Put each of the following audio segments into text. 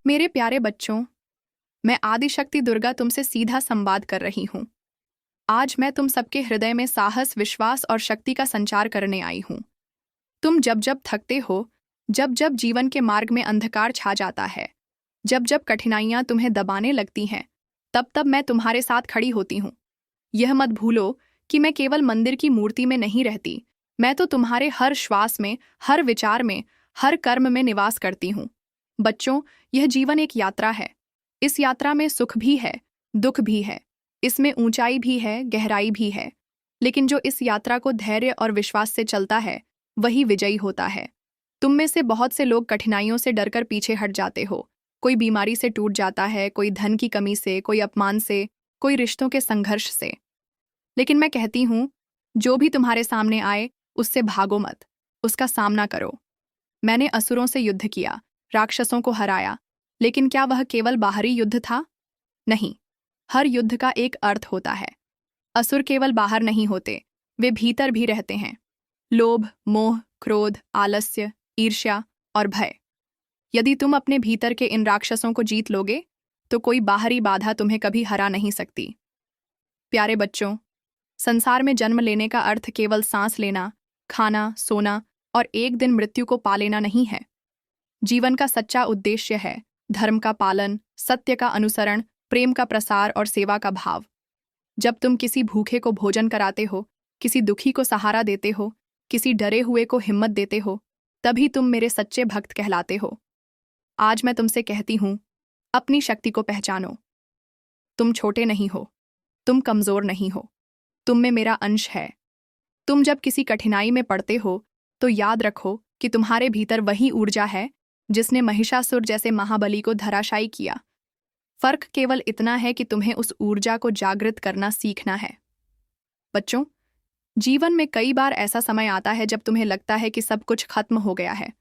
मेरे प्यारे बच्चों, मैं आदिशक्ति दुर्गा तुमसे सीधा संवाद कर रही हूँ। आज मैं तुम सबके हृदय में साहस, विश्वास और शक्ति का संचार करने आई हूँ। तुम जब जब थकते हो, जब जब जीवन के मार्ग में अंधकार छा जाता है, जब जब कठिनाइयाँ तुम्हें दबाने लगती हैं, तब तब मैं तुम्हारे साथ खड़ी होती हूँ। यह मत भूलो कि मैं केवल मंदिर की मूर्ति में नहीं रहती, मैं तो तुम्हारे हर श्वास में, हर विचार में, हर कर्म में निवास करती हूँ। बच्चों, यह जीवन एक यात्रा है। इस यात्रा में सुख भी है, दुख भी है, इसमें ऊंचाई भी है, गहराई भी है। लेकिन जो इस यात्रा को धैर्य और विश्वास से चलता है, वही विजयी होता है। तुम में से बहुत से लोग कठिनाइयों से डरकर पीछे हट जाते हो। कोई बीमारी से टूट जाता है, कोई धन की कमी से, कोई अपमान से, कोई रिश्तों के संघर्ष से। लेकिन मैं कहती हूँ, जो भी तुम्हारे सामने आए, उससे भागो मत, उसका सामना करो। मैंने असुरों से युद्ध किया, राक्षसों को हराया, लेकिन क्या वह केवल बाहरी युद्ध था? नहीं, हर युद्ध का एक अर्थ होता है। असुर केवल बाहर नहीं होते, वे भीतर भी रहते हैं। लोभ, मोह, क्रोध, आलस्य, ईर्ष्या और भय। यदि तुम अपने भीतर के इन राक्षसों को जीत लोगे, तो कोई बाहरी बाधा तुम्हें कभी हरा नहीं सकती। प्यारे बच्चों, संसार में जन्म लेने का अर्थ केवल सांस लेना, खाना, सोना और एक दिन मृत्यु को पा लेना नहीं है। जीवन का सच्चा उद्देश्य है धर्म का पालन, सत्य का अनुसरण, प्रेम का प्रसार और सेवा का भाव। जब तुम किसी भूखे को भोजन कराते हो, किसी दुखी को सहारा देते हो, किसी डरे हुए को हिम्मत देते हो, तभी तुम मेरे सच्चे भक्त कहलाते हो। आज मैं तुमसे कहती हूँ, अपनी शक्ति को पहचानो। तुम छोटे नहीं हो, तुम कमजोर नहीं हो, तुम में मेरा अंश है। तुम जब किसी कठिनाई में पड़ते हो, तो याद रखो कि तुम्हारे भीतर वही ऊर्जा है जिसने महिषासुर जैसे महाबली को धराशायी किया। फर्क केवल इतना है कि तुम्हें उस ऊर्जा को जागृत करना सीखना है। बच्चों, जीवन में कई बार ऐसा समय आता है जब तुम्हें लगता है कि सब कुछ खत्म हो गया है।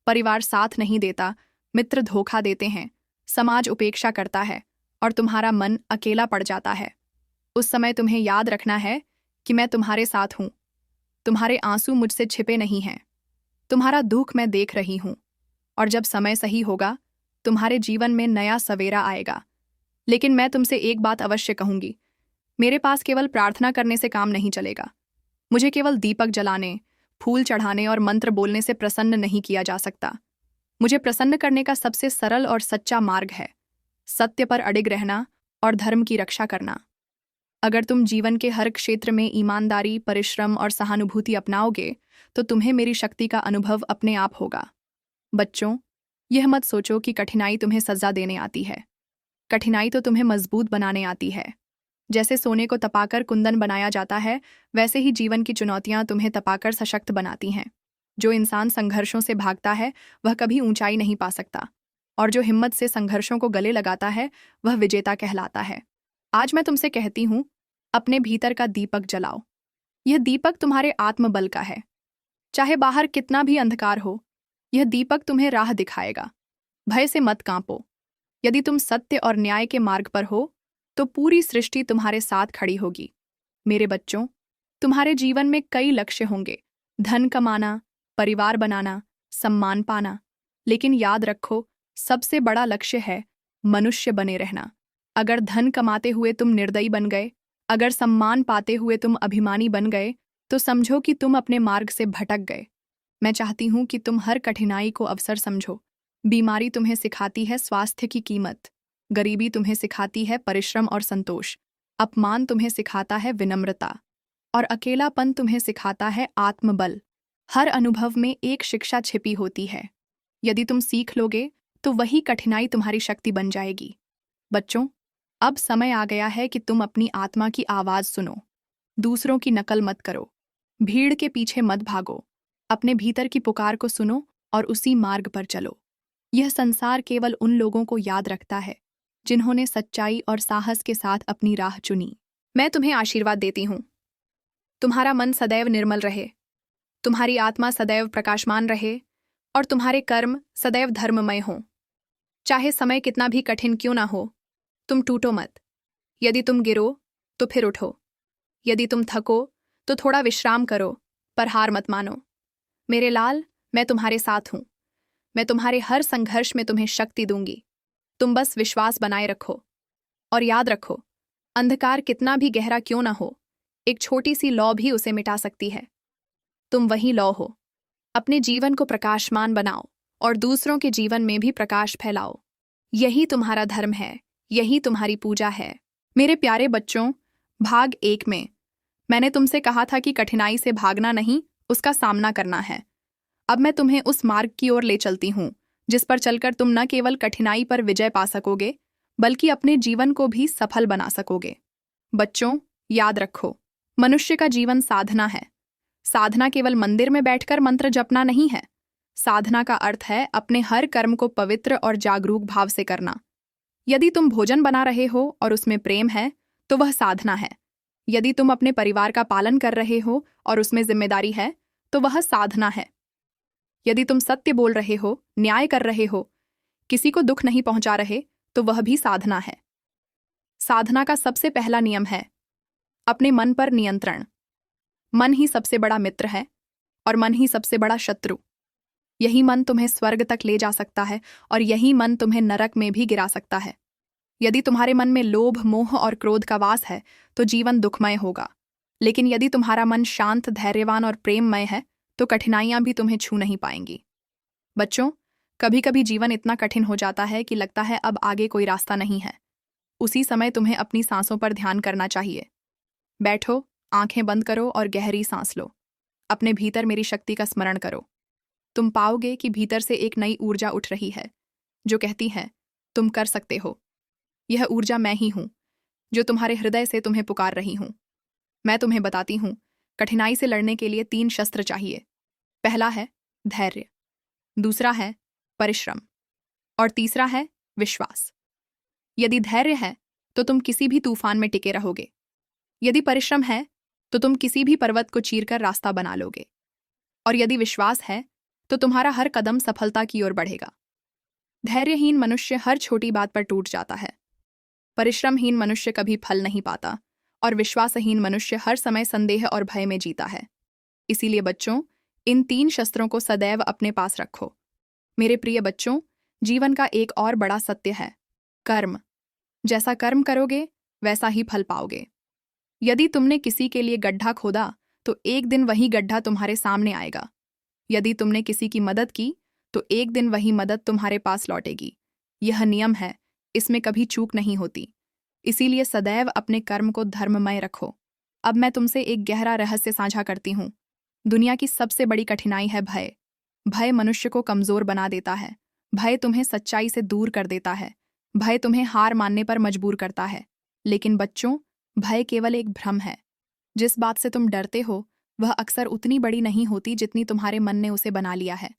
परिवार साथ नहीं देता, मित्र धोखा देते हैं, समाज उपेक्षा करता है और तुम्हारा मन अकेला पड़ जाता है। उस समय तुम्हें याद रखना है कि मैं तुम्हारे साथ हूँ। तुम्हारे आंसू मुझसे छिपे नहीं हैं। तुम्हारा दुख मैं देख रही हूँ, और जब समय सही होगा, तुम्हारे जीवन में नया सवेरा आएगा। लेकिन मैं तुमसे एक बात अवश्य कहूंगी, मेरे पास केवल प्रार्थना करने से काम नहीं चलेगा। मुझे केवल दीपक जलाने, फूल चढ़ाने और मंत्र बोलने से प्रसन्न नहीं किया जा सकता। मुझे प्रसन्न करने का सबसे सरल और सच्चा मार्ग है सत्य पर अडिग रहना और धर्म की रक्षा करना। अगर तुम जीवन के हर क्षेत्र में ईमानदारी, परिश्रम और सहानुभूति अपनाओगे, तो तुम्हें मेरी शक्ति का अनुभव अपने आप होगा। बच्चों, यह मत सोचो कि कठिनाई तुम्हें सजा देने आती है। कठिनाई तो तुम्हें मजबूत बनाने आती है। जैसे सोने को तपाकर कुंदन बनाया जाता है, वैसे ही जीवन की चुनौतियां तुम्हें तपाकर सशक्त बनाती हैं। जो इंसान संघर्षों से भागता है, वह कभी ऊंचाई नहीं पा सकता, और जो हिम्मत से संघर्षों को गले लगाता है, वह विजेता कहलाता है। आज मैं तुमसे कहती हूँ, अपने भीतर का दीपक जलाओ। यह दीपक तुम्हारे आत्मबल का है। चाहे बाहर कितना भी अंधकार हो, यह दीपक तुम्हें राह दिखाएगा। भय से मत कांपो। यदि तुम सत्य और न्याय के मार्ग पर हो, तो पूरी सृष्टि तुम्हारे साथ खड़ी होगी। मेरे बच्चों, तुम्हारे जीवन में कई लक्ष्य होंगे, धन कमाना, परिवार बनाना, सम्मान पाना। लेकिन याद रखो, सबसे बड़ा लक्ष्य है मनुष्य बने रहना। अगर धन कमाते हुए तुम निर्दयी बन गए, अगर सम्मान पाते हुए तुम अभिमानी बन गए, तो समझो कि तुम अपने मार्ग से भटक गए। मैं चाहती हूँ कि तुम हर कठिनाई को अवसर समझो। बीमारी तुम्हें सिखाती है स्वास्थ्य की कीमत, गरीबी तुम्हें सिखाती है परिश्रम और संतोष, अपमान तुम्हें सिखाता है विनम्रता, और अकेलापन तुम्हें सिखाता है आत्मबल। हर अनुभव में एक शिक्षा छिपी होती है। यदि तुम सीख लोगे, तो वही कठिनाई तुम्हारी शक्ति बन जाएगी। बच्चों, अब समय आ गया है कि तुम अपनी आत्मा की आवाज सुनो। दूसरों की नकल मत करो, भीड़ के पीछे मत भागो। अपने भीतर की पुकार को सुनो और उसी मार्ग पर चलो। यह संसार केवल उन लोगों को याद रखता है जिन्होंने सच्चाई और साहस के साथ अपनी राह चुनी। मैं तुम्हें आशीर्वाद देती हूँ। तुम्हारा मन सदैव निर्मल रहे, तुम्हारी आत्मा सदैव प्रकाशमान रहे, और तुम्हारे कर्म सदैव धर्ममय हों। चाहे समय कितना भी कठिन क्यों ना हो, तुम टूटो मत। यदि तुम गिरो, तो फिर उठो। यदि तुम थको, तो थोड़ा विश्राम करो, पर हार मत मानो। मेरे लाल, मैं तुम्हारे साथ हूँ। मैं तुम्हारे हर संघर्ष में तुम्हें शक्ति दूंगी। तुम बस विश्वास बनाए रखो और याद रखो, अंधकार कितना भी गहरा क्यों ना हो, एक छोटी सी लौ भी उसे मिटा सकती है। तुम वही लौ हो। अपने जीवन को प्रकाशमान बनाओ और दूसरों के जीवन में भी प्रकाश फैलाओ। यही तुम्हारा धर्म है, यही तुम्हारी पूजा है। मेरे प्यारे बच्चों, भाग 1 में मैंने तुमसे कहा था कि कठिनाई से भागना नहीं, उसका सामना करना है। अब मैं तुम्हें उस मार्ग की ओर ले चलती हूँ जिस पर चलकर तुम न केवल कठिनाई पर विजय पा सकोगे, बल्कि अपने जीवन को भी सफल बना सकोगे। बच्चों, याद रखो, मनुष्य का जीवन साधना है। साधना केवल मंदिर में बैठकर मंत्र जपना नहीं है। साधना का अर्थ है अपने हर कर्म को पवित्र और जागरूक भाव से करना। यदि तुम भोजन बना रहे हो और उसमें प्रेम है, तो वह साधना है। यदि तुम अपने परिवार का पालन कर रहे हो और उसमें जिम्मेदारी है, तो वह साधना है। यदि तुम सत्य बोल रहे हो, न्याय कर रहे हो, किसी को दुख नहीं पहुंचा रहे, तो वह भी साधना है। साधना का सबसे पहला नियम है अपने मन पर नियंत्रण। मन ही सबसे बड़ा मित्र है और मन ही सबसे बड़ा शत्रु। यही मन तुम्हें स्वर्ग तक ले जा सकता है और यही मन तुम्हें नरक में भी गिरा सकता है। यदि तुम्हारे मन में लोभ, मोह और क्रोध का वास है, तो जीवन दुखमय होगा। लेकिन यदि तुम्हारा मन शांत, धैर्यवान और प्रेममय है, तो कठिनाइयां भी तुम्हें छू नहीं पाएंगी। बच्चों, कभी कभी जीवन इतना कठिन हो जाता है कि लगता है अब आगे कोई रास्ता नहीं है। उसी समय तुम्हें अपनी सांसों पर ध्यान करना चाहिए। बैठो, आंखें बंद करो और गहरी सांस लो। अपने भीतर मेरी शक्ति का स्मरण करो। तुम पाओगे कि भीतर से एक नई ऊर्जा उठ रही है जो कहती है, तुम कर सकते हो। यह ऊर्जा मैं ही हूं जो तुम्हारे हृदय से तुम्हें पुकार रही हूं। मैं तुम्हें बताती हूं, कठिनाई से लड़ने के लिए 3 शस्त्र चाहिए। पहला है धैर्य, दूसरा है परिश्रम और तीसरा है विश्वास। यदि धैर्य है तो तुम किसी भी तूफान में टिके रहोगे। यदि परिश्रम है तो तुम किसी भी पर्वत को चीरकर रास्ता बना लोगे। और यदि विश्वास है तो तुम्हारा हर कदम सफलता की ओर बढ़ेगा। धैर्यहीन मनुष्य हर छोटी बात पर टूट जाता है। परिश्रमहीन मनुष्य कभी फल नहीं पाता और विश्वासहीन मनुष्य हर समय संदेह और भय में जीता है। इसीलिए बच्चों, इन 3 शस्त्रों को सदैव अपने पास रखो। मेरे प्रिय बच्चों, जीवन का एक और बड़ा सत्य है कर्म। जैसा कर्म करोगे वैसा ही फल पाओगे। यदि तुमने किसी के लिए गड्ढा खोदा, तो एक दिन वही गड्ढा तुम्हारे सामने आएगा। यदि तुमने किसी की मदद की, तो एक दिन वही मदद तुम्हारे पास लौटेगी। यह नियम है, इसमें कभी चूक नहीं होती। इसीलिए सदैव अपने कर्म को धर्ममय रखो। अब मैं तुमसे एक गहरा रहस्य साझा करती हूँ। दुनिया की सबसे बड़ी कठिनाई है भय। भय मनुष्य को कमजोर बना देता है। भय तुम्हें सच्चाई से दूर कर देता है। भय तुम्हें हार मानने पर मजबूर करता है। लेकिन बच्चों, भय केवल एक भ्रम है। जिस बात से तुम डरते हो, वह अक्सर उतनी बड़ी नहीं होती जितनी तुम्हारे मन ने उसे बना लिया है।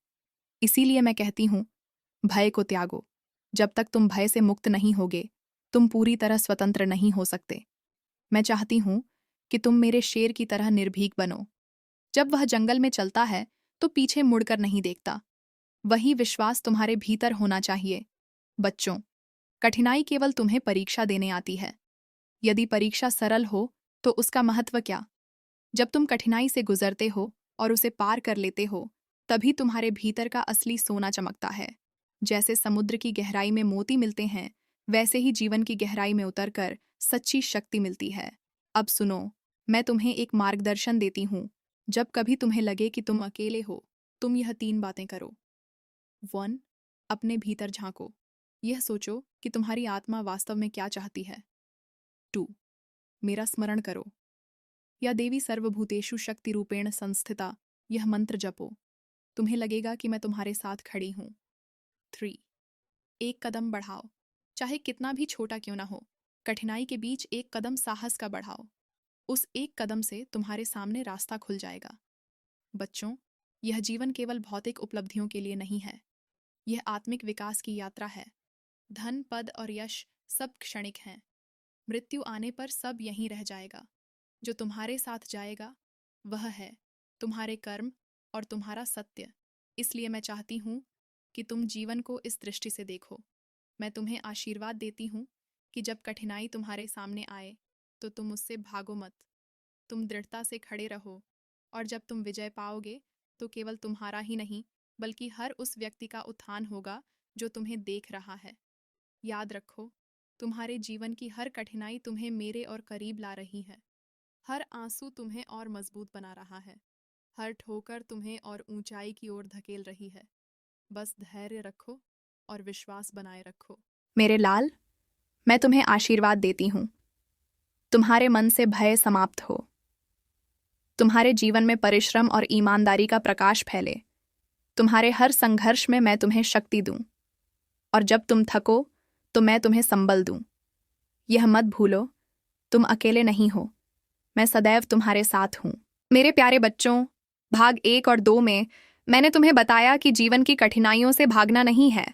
इसीलिए मैं कहती हूँ, भय को त्यागो। जब तक तुम भय से मुक्त नहीं होगे, तुम पूरी तरह स्वतंत्र नहीं हो सकते। मैं चाहती हूँ कि तुम मेरे शेर की तरह निर्भीक बनो। जब वह जंगल में चलता है, तो पीछे मुड़कर नहीं देखता। वही विश्वास तुम्हारे भीतर होना चाहिए। बच्चों, कठिनाई केवल तुम्हें परीक्षा देने आती है। यदि परीक्षा सरल हो, तो उसका महत्व क्या? जब तुम कठिनाई से गुजरते हो और उसे पार कर लेते हो, तभी तुम्हारे भीतर का असली सोना चमकता है। जैसे समुद्र की गहराई में मोती मिलते हैं, वैसे ही जीवन की गहराई में उतरकर सच्ची शक्ति मिलती है। अब सुनो, मैं तुम्हें एक मार्गदर्शन देती हूँ। जब कभी तुम्हें लगे कि तुम अकेले हो, तुम यह 3 बातें करो। 1. अपने भीतर झांको। यह सोचो कि तुम्हारी आत्मा वास्तव में क्या चाहती है। 2. मेरा स्मरण करो। या देवी सर्वभूतेषु शक्ति रूपेण संस्थिता, यह मंत्र जपो। तुम्हें लगेगा कि मैं तुम्हारे साथ खड़ी हूं। 3. एक कदम बढ़ाओ, चाहे कितना भी छोटा क्यों ना हो। कठिनाई के बीच एक कदम साहस का बढ़ाओ। उस एक कदम से तुम्हारे सामने रास्ता खुल जाएगा। बच्चों, यह जीवन केवल भौतिक उपलब्धियों के लिए नहीं है। यह आत्मिक विकास की यात्रा है। धन, पद और यश सब क्षणिक हैं। मृत्यु आने पर सब यहीं रह जाएगा। जो तुम्हारे साथ जाएगा, वह है तुम्हारे कर्म और तुम्हारा सत्य। इसलिए मैं चाहती हूँ कि तुम जीवन को इस दृष्टि से देखो। मैं तुम्हें आशीर्वाद देती हूँ कि जब कठिनाई तुम्हारे सामने आए, तो तुम उससे भागो मत। तुम दृढ़ता से खड़े रहो, और जब तुम विजय पाओगे, तो केवल तुम्हारा ही नहीं, बल्कि हर उस व्यक्ति का उत्थान होगा जो तुम्हें देख रहा है। याद रखो, तुम्हारे जीवन की हर कठिनाई तुम्हें मेरे और करीब ला रही है। हर आंसू तुम्हें और मजबूत बना रहा है। हर ठोकर तुम्हें और ऊंचाई की ओर धकेल रही है। बस धैर्य रखो और विश्वास बनाए रखो। मेरे लाल, मैं तुम्हें आशीर्वाद देती हूँ। तुम्हारे मन से भय समाप्त हो। तुम्हारे जीवन में परिश्रम और ईमानदारी का प्रकाश फैले। तुम्हारे हर संघर्ष में मैं तुम्हें शक्ति दूं। और जब तुम थको तो मैं तुम्हें संबल दूं। यह मत भूलो, तुम अकेले नहीं हो। मैं सदैव तुम्हारे साथ हूं। मेरे प्यारे बच्चों, भाग 1 और 2 में मैंने तुम्हें बताया कि जीवन की कठिनाइयों से भागना नहीं है,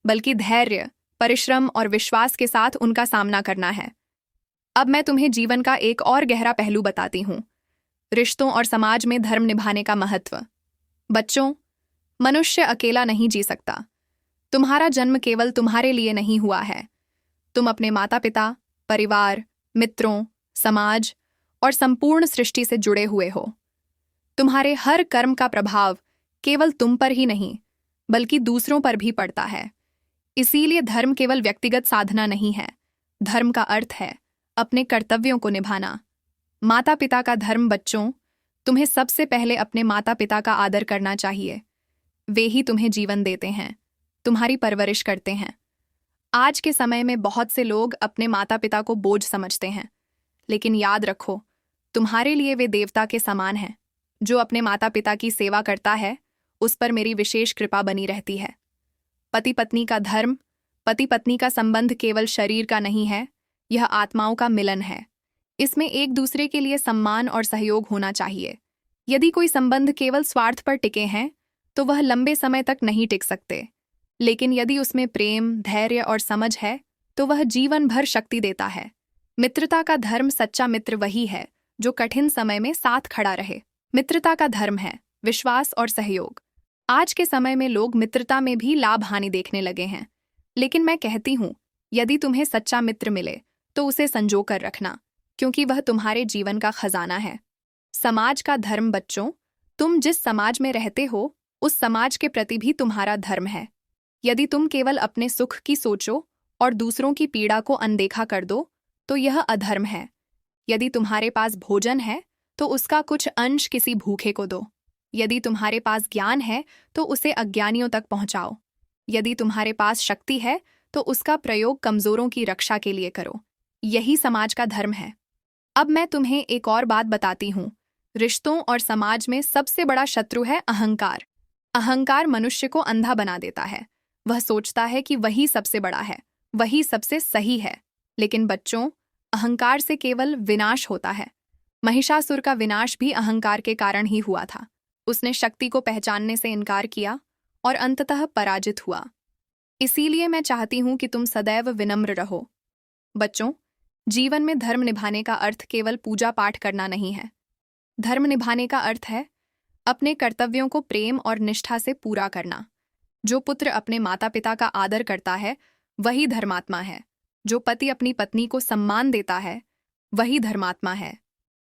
बल्कि धैर्य, परिश्रम और विश्वास के साथ उनका सामना करना है। अब मैं तुम्हें जीवन का एक और गहरा पहलू बताती हूँ, रिश्तों और समाज में धर्म निभाने का महत्व। बच्चों, मनुष्य अकेला नहीं जी सकता। तुम्हारा जन्म केवल तुम्हारे लिए नहीं हुआ है। तुम अपने माता पिता, परिवार, मित्रों, समाज और संपूर्ण सृष्टि से जुड़े हुए हो। तुम्हारे हर कर्म का प्रभाव केवल तुम पर ही नहीं, बल्कि दूसरों पर भी पड़ता है। इसीलिए धर्म केवल व्यक्तिगत साधना नहीं है। धर्म का अर्थ है अपने कर्तव्यों को निभाना। माता पिता का धर्म। बच्चों, तुम्हें सबसे पहले अपने माता पिता का आदर करना चाहिए। वे ही तुम्हें जीवन देते हैं, तुम्हारी परवरिश करते हैं। आज के समय में बहुत से लोग अपने माता पिता को बोझ समझते हैं, लेकिन याद रखो, तुम्हारे लिए वे देवता के समान हैं। जो अपने माता पिता की सेवा करता है, उस पर मेरी विशेष कृपा बनी रहती है। पति पत्नी का धर्म। पति पत्नी का संबंध केवल शरीर का नहीं है, यह आत्माओं का मिलन है। इसमें एक दूसरे के लिए सम्मान और सहयोग होना चाहिए। यदि कोई संबंध केवल स्वार्थ पर टिके हैं, तो वह लंबे समय तक नहीं टिक सकते। लेकिन यदि उसमें प्रेम, धैर्य और समझ है, तो वह जीवन भर शक्ति देता है। मित्रता का धर्म। सच्चा मित्र वही है जो कठिन समय में साथ खड़ा रहे। मित्रता का धर्म है विश्वास और सहयोग। आज के समय में लोग मित्रता में भी लाभ हानि देखने लगे हैं, लेकिन मैं कहती हूँ, यदि तुम्हें सच्चा मित्र मिले तो उसे संजो कर रखना, क्योंकि वह तुम्हारे जीवन का खजाना है। समाज का धर्म। बच्चों, तुम जिस समाज में रहते हो, उस समाज के प्रति भी तुम्हारा धर्म है। यदि तुम केवल अपने सुख की सोचो और दूसरों की पीड़ा को अनदेखा कर दो, तो यह अधर्म है। यदि तुम्हारे पास भोजन है, तो उसका कुछ अंश किसी भूखे को दो। यदि तुम्हारे पास ज्ञान है, तो उसे अज्ञानियों तक पहुंचाओ। यदि तुम्हारे पास शक्ति है, तो उसका प्रयोग कमजोरों की रक्षा के लिए करो। यही समाज का धर्म है। अब मैं तुम्हें एक और बात बताती हूँ। रिश्तों और समाज में सबसे बड़ा शत्रु है अहंकार। अहंकार मनुष्य को अंधा बना देता है। वह सोचता है कि वही सबसे बड़ा है, वही सबसे सही है। लेकिन बच्चों, अहंकार से केवल विनाश होता है। महिषासुर का विनाश भी अहंकार के कारण ही हुआ था। उसने शक्ति को पहचानने से इनकार किया और अंततः पराजित हुआ। इसीलिए मैं चाहती हूं कि तुम सदैव विनम्र रहो। बच्चों, जीवन में धर्म निभाने का अर्थ केवल पूजा पाठ करना नहीं है। धर्म निभाने का अर्थ है अपने कर्तव्यों को प्रेम और निष्ठा से पूरा करना। जो पुत्र अपने माता पिता का आदर करता है, वही धर्मात्मा है। जो पति अपनी पत्नी को सम्मान देता है, वही धर्मात्मा है।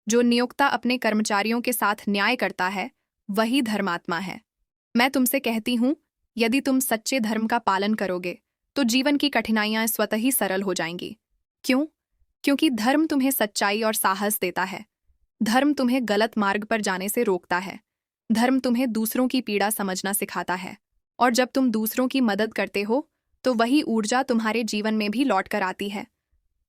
जो नियोक्ता अपने कर्मचारियों के साथ न्याय करता है, वही धर्मात्मा है। मैं तुमसे कहती हूँ, यदि तुम सच्चे धर्म का पालन करोगे, तो जीवन की कठिनाइयां स्वतः ही सरल हो जाएंगी। क्यों? क्योंकि धर्म तुम्हें सच्चाई और साहस देता है। धर्म तुम्हें गलत मार्ग पर जाने से रोकता है। धर्म तुम्हें दूसरों की पीड़ा समझना सिखाता है। और जब तुम दूसरों की मदद करते हो, तो वही ऊर्जा तुम्हारे जीवन में भी लौट कर आती है।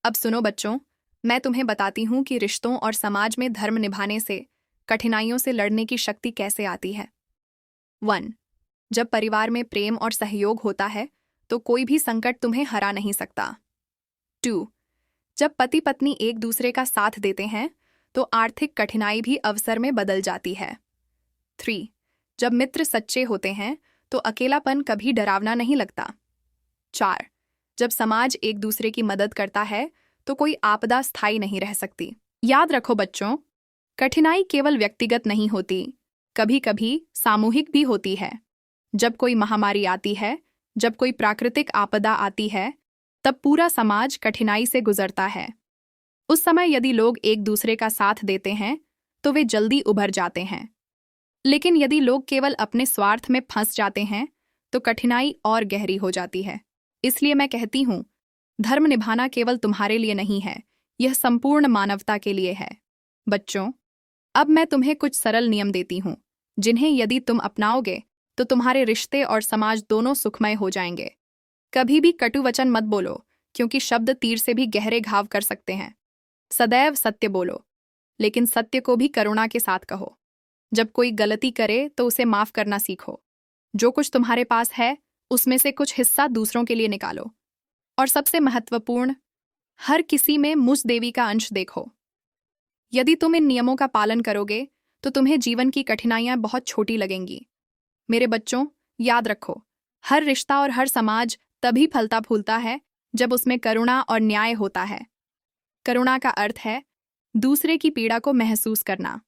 अब सुनो बच्चों, मैं तुम्हें बताती हूँ कि रिश्तों और समाज में धर्म निभाने से कठिनाइयों से लड़ने की शक्ति कैसे आती है। 1. जब परिवार में प्रेम और सहयोग होता है, तो कोई भी संकट तुम्हें हरा नहीं सकता। 2. जब पति पत्नी एक दूसरे का साथ देते हैं, तो आर्थिक कठिनाई भी अवसर में बदल जाती है। 3. जब मित्र सच्चे होते हैं, तो अकेलापन कभी डरावना नहीं लगता। 4. जब समाज एक दूसरे की मदद करता है, तो कोई आपदा स्थायी नहीं रह सकती। याद रखो बच्चों, कठिनाई केवल व्यक्तिगत नहीं होती, कभी कभी सामूहिक भी होती है। जब कोई महामारी आती है, जब कोई प्राकृतिक आपदा आती है, तब पूरा समाज कठिनाई से गुजरता है। उस समय यदि लोग एक दूसरे का साथ देते हैं, तो वे जल्दी उभर जाते हैं। लेकिन यदि लोग केवल अपने स्वार्थ में फंस जाते हैं, तो कठिनाई और गहरी हो जाती है। इसलिए मैं कहती हूँ, धर्म निभाना केवल तुम्हारे लिए नहीं है, यह संपूर्ण मानवता के लिए है। बच्चों, अब मैं तुम्हें कुछ सरल नियम देती हूँ, जिन्हें यदि तुम अपनाओगे तो तुम्हारे रिश्ते और समाज दोनों सुखमय हो जाएंगे। कभी भी कटु वचन मत बोलो, क्योंकि शब्द तीर से भी गहरे घाव कर सकते हैं। सदैव सत्य बोलो, लेकिन सत्य को भी करुणा के साथ कहो। जब कोई गलती करे तो उसे माफ करना सीखो। जो कुछ तुम्हारे पास है उसमें से कुछ हिस्सा दूसरों के लिए निकालो। और सबसे महत्वपूर्ण, हर किसी में मुझ देवी का अंश देखो। यदि तुम इन नियमों का पालन करोगे तो तुम्हें जीवन की कठिनाइयां बहुत छोटी लगेंगी। मेरे बच्चों, याद रखो, हर रिश्ता और हर समाज तभी फलता फूलता है जब उसमें करुणा और न्याय होता है। करुणा का अर्थ है दूसरे की पीड़ा को महसूस करना,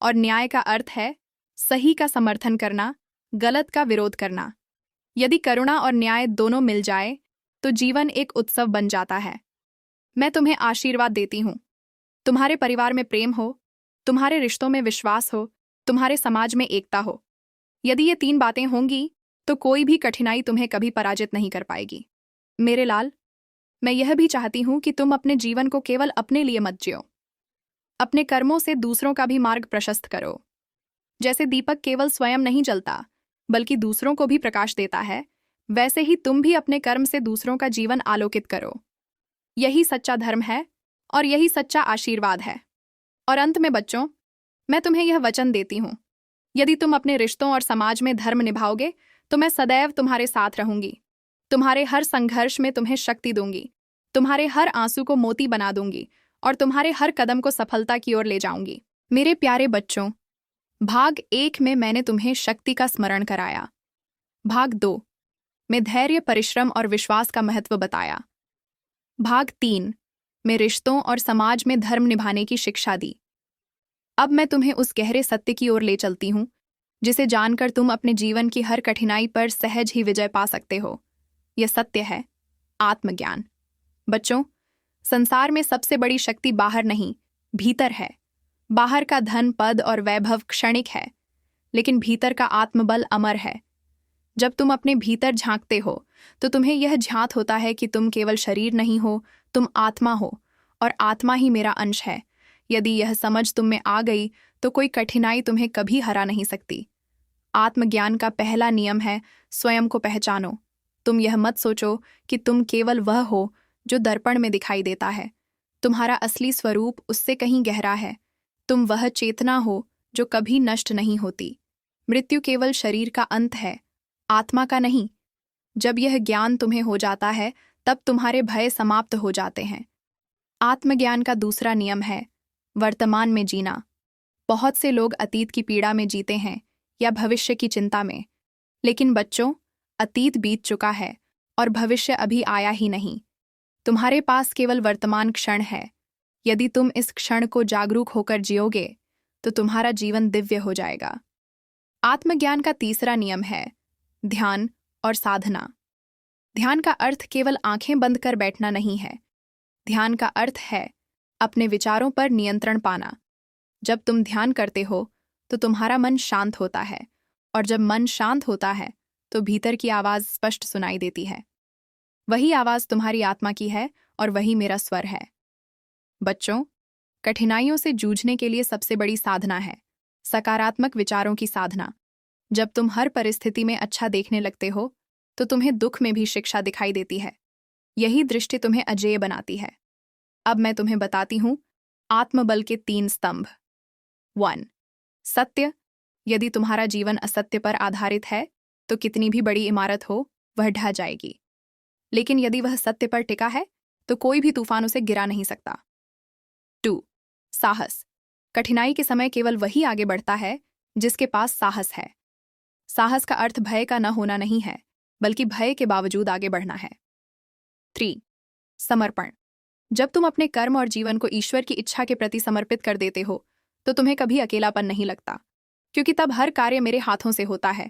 और न्याय का अर्थ है सही का समर्थन करना, गलत का विरोध करना। यदि करुणा और न्याय दोनों मिल जाए तो जीवन एक उत्सव बन जाता है। मैं तुम्हें आशीर्वाद देती हूँ। तुम्हारे परिवार में प्रेम हो, तुम्हारे रिश्तों में विश्वास हो, तुम्हारे समाज में एकता हो। यदि ये 3 बातें होंगी तो कोई भी कठिनाई तुम्हें कभी पराजित नहीं कर पाएगी। मेरे लाल, मैं यह भी चाहती हूँ कि तुम अपने जीवन को केवल अपने लिए मत जियो। अपने कर्मों से दूसरों का भी मार्ग प्रशस्त करो। जैसे दीपक केवल स्वयं नहीं जलता, बल्कि दूसरों को भी प्रकाश देता है, वैसे ही तुम भी अपने कर्म से दूसरों का जीवन आलोकित करो। यही सच्चा धर्म है और यही सच्चा आशीर्वाद है। और अंत में बच्चों, मैं तुम्हें यह वचन देती हूँ, यदि तुम अपने रिश्तों और समाज में धर्म निभाओगे तो मैं सदैव तुम्हारे साथ रहूंगी। तुम्हारे हर संघर्ष में तुम्हें शक्ति दूंगी, तुम्हारे हर आंसू को मोती बना दूंगी और तुम्हारे हर कदम को सफलता की ओर ले जाऊंगी। मेरे प्यारे बच्चों, भाग 1 में मैंने तुम्हें शक्ति का स्मरण कराया। भाग 2 में धैर्य, परिश्रम और विश्वास का महत्व बताया। भाग 3 में रिश्तों और समाज में धर्म निभाने की शिक्षा दी। अब मैं तुम्हें उस गहरे सत्य की ओर ले चलती हूँ जिसे जानकर तुम अपने जीवन की हर कठिनाई पर सहज ही विजय पा सकते हो। यह सत्य है आत्मज्ञान। बच्चों, संसार में सबसे बड़ी शक्ति बाहर नहीं, भीतर है। बाहर का धन, पद और वैभव क्षणिक है, लेकिन भीतर का आत्मबल अमर है। जब तुम अपने भीतर झांकते हो तो तुम्हें यह झांत होता है कि तुम केवल शरीर नहीं हो, तुम आत्मा हो, और आत्मा ही मेरा अंश है। यदि यह समझ तुम में आ गई तो कोई कठिनाई तुम्हें कभी हरा नहीं सकती। आत्मज्ञान का पहला नियम है स्वयं को पहचानो। तुम यह मत सोचो कि तुम केवल वह हो जो दर्पण में दिखाई देता है। तुम्हारा असली स्वरूप उससे कहीं गहरा है। तुम वह चेतना हो जो कभी नष्ट नहीं होती। मृत्यु केवल शरीर का अंत है, आत्मा का नहीं। जब यह ज्ञान तुम्हें हो जाता है तब तुम्हारे भय समाप्त हो जाते हैं। आत्मज्ञान का दूसरा नियम है वर्तमान में जीना। बहुत से लोग अतीत की पीड़ा में जीते हैं या भविष्य की चिंता में, लेकिन बच्चों, अतीत बीत चुका है और भविष्य अभी आया ही नहीं। तुम्हारे पास केवल वर्तमान क्षण है। यदि तुम इस क्षण को जागरूक होकर जियोगे तो तुम्हारा जीवन दिव्य हो जाएगा। आत्मज्ञान का तीसरा नियम है ध्यान और साधना। ध्यान का अर्थ केवल आंखें बंद कर बैठना नहीं है। ध्यान का अर्थ है अपने विचारों पर नियंत्रण पाना। जब तुम ध्यान करते हो तो तुम्हारा मन शांत होता है, और जब मन शांत होता है तो भीतर की आवाज स्पष्ट सुनाई देती है। वही आवाज तुम्हारी आत्मा की है और वही मेरा स्वर है। बच्चों, कठिनाइयों से जूझने के लिए सबसे बड़ी साधना है सकारात्मक विचारों की साधना। जब तुम हर परिस्थिति में अच्छा देखने लगते हो तो तुम्हें दुख में भी शिक्षा दिखाई देती है। यही दृष्टि तुम्हें अजेय बनाती है। अब मैं तुम्हें बताती हूँ आत्मबल के 3 स्तंभ। 1. सत्य। यदि तुम्हारा जीवन असत्य पर आधारित है तो कितनी भी बड़ी इमारत हो वह ढह जाएगी, लेकिन यदि वह सत्य पर टिका है तो कोई भी तूफान उसे गिरा नहीं सकता। 2. साहस। कठिनाई के समय केवल वही आगे बढ़ता है जिसके पास साहस है। साहस का अर्थ भय का न होना नहीं है, बल्कि भय के बावजूद आगे बढ़ना है। 3. समर्पण। जब तुम अपने कर्म और जीवन को ईश्वर की इच्छा के प्रति समर्पित कर देते हो तो तुम्हें कभी अकेलापन नहीं लगता, क्योंकि तब हर कार्य मेरे हाथों से होता है।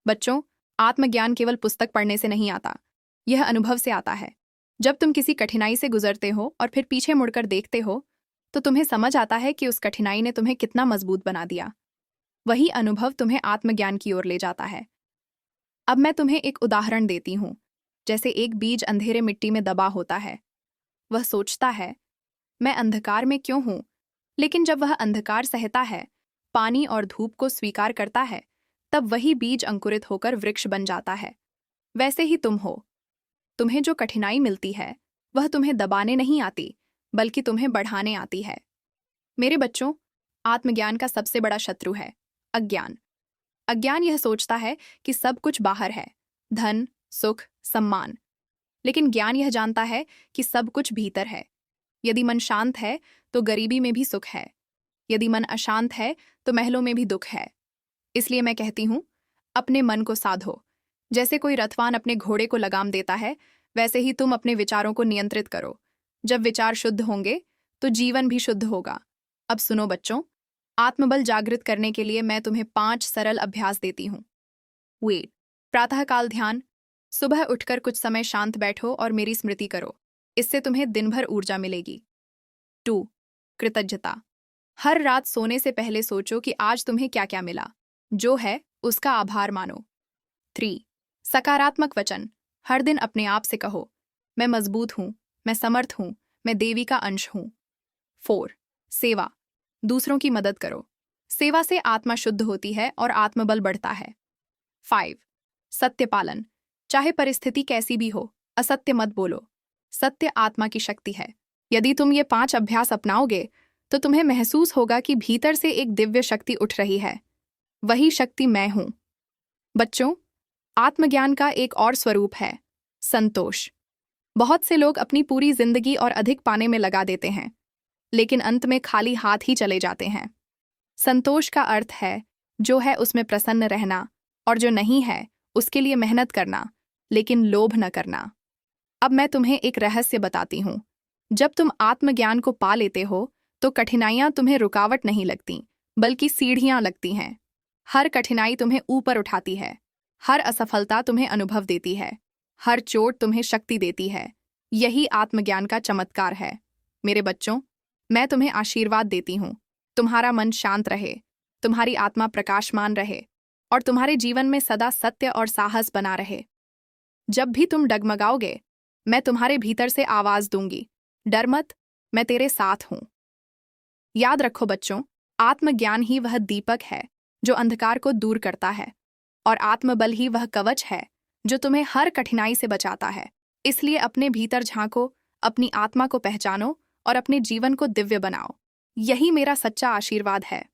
बच्चों, आत्मज्ञान केवल पुस्तक पढ़ने से नहीं आता, यह अनुभव से आता है। जब तुम किसी कठिनाई से गुजरते हो और फिर पीछे मुड़कर देखते हो तो तुम्हें समझ आता है कि उस कठिनाई ने तुम्हें कितना मजबूत बना दिया। वही अनुभव तुम्हें आत्मज्ञान की ओर ले जाता है। अब मैं तुम्हें एक उदाहरण देती हूँ। जैसे एक बीज अंधेरे मिट्टी में दबा होता है। वह सोचता है, मैं अंधकार में क्यों हूं? लेकिन जब वह अंधकार सहता है, पानी और धूप को स्वीकार करता है, तब वही बीज अंकुरित होकर वृक्ष बन जाता है। वैसे ही तुम हो। तुम्हें जो कठिनाई मिलती है, वह तुम्हें दबाने नहीं आती, बल्कि तुम्हें बढ़ाने आती है। मेरे बच्चों, आत्मज्ञान का सबसे बड़ा शत्रु है अज्ञान। अज्ञान यह सोचता है कि सब कुछ बाहर है, धन, सुख, सम्मान। लेकिन ज्ञान यह जानता है कि सब कुछ भीतर है। यदि मन शांत है तो गरीबी में भी सुख है। यदि मन अशांत है तो महलों में भी दुख है। इसलिए मैं कहती हूं, अपने मन को साधो। जैसे कोई रथवान अपने घोड़े को लगाम देता है, वैसे ही तुम अपने विचारों को नियंत्रित करो। जब विचार शुद्ध होंगे तो जीवन भी शुद्ध होगा। अब सुनो बच्चों, आत्मबल जागृत करने के लिए मैं तुम्हें 5 सरल अभ्यास देती हूँ। वेट, प्रातःकाल ध्यान। सुबह उठकर कुछ समय शांत बैठो और मेरी स्मृति करो। इससे तुम्हें दिन भर ऊर्जा मिलेगी। 2. कृतज्ञता। हर रात सोने से पहले सोचो कि आज तुम्हें क्या क्या मिला। जो है उसका आभार मानो। 3. सकारात्मक वचन। हर दिन अपने आप से कहो, मैं मजबूत हूँ, मैं समर्थ हूँ, मैं देवी का अंश हूँ। 4. सेवा। दूसरों की मदद करो। सेवा से आत्मा शुद्ध होती है और आत्मबल बढ़ता है। 5. सत्य पालन। चाहे परिस्थिति कैसी भी हो, असत्य मत बोलो। सत्य आत्मा की शक्ति है। यदि तुम ये 5 अभ्यास अपनाओगे तो तुम्हें महसूस होगा कि भीतर से एक दिव्य शक्ति उठ रही है। वही शक्ति मैं हूं। बच्चों, आत्मज्ञान का एक और स्वरूप है संतोष। बहुत से लोग अपनी पूरी जिंदगी और अधिक पाने में लगा देते हैं, लेकिन अंत में खाली हाथ ही चले जाते हैं। संतोष का अर्थ है जो है उसमें प्रसन्न रहना, और जो नहीं है उसके लिए मेहनत करना, लेकिन लोभ न करना। अब मैं तुम्हें एक रहस्य बताती हूँ। जब तुम आत्मज्ञान को पा लेते हो तो कठिनाइयां तुम्हें रुकावट नहीं लगती, बल्कि सीढ़ियां लगती हैं। हर कठिनाई तुम्हें ऊपर उठाती है। हर असफलता तुम्हें अनुभव देती है। हर चोट तुम्हें शक्ति देती है। यही आत्मज्ञान का चमत्कार है। मेरे बच्चों, मैं तुम्हें आशीर्वाद देती हूँ। तुम्हारा मन शांत रहे, तुम्हारी आत्मा प्रकाशमान रहे, और तुम्हारे जीवन में सदा सत्य और साहस बना रहे। जब भी तुम डगमगाओगे, मैं तुम्हारे भीतर से आवाज दूंगी, डर मत, मैं तेरे साथ हूं। याद रखो बच्चों, आत्मज्ञान ही वह दीपक है जो अंधकार को दूर करता है, और आत्मबल ही वह कवच है जो तुम्हें हर कठिनाई से बचाता है। इसलिए अपने भीतर झांको, अपनी आत्मा को पहचानो और अपने जीवन को दिव्य बनाओ। यही मेरा सच्चा आशीर्वाद है।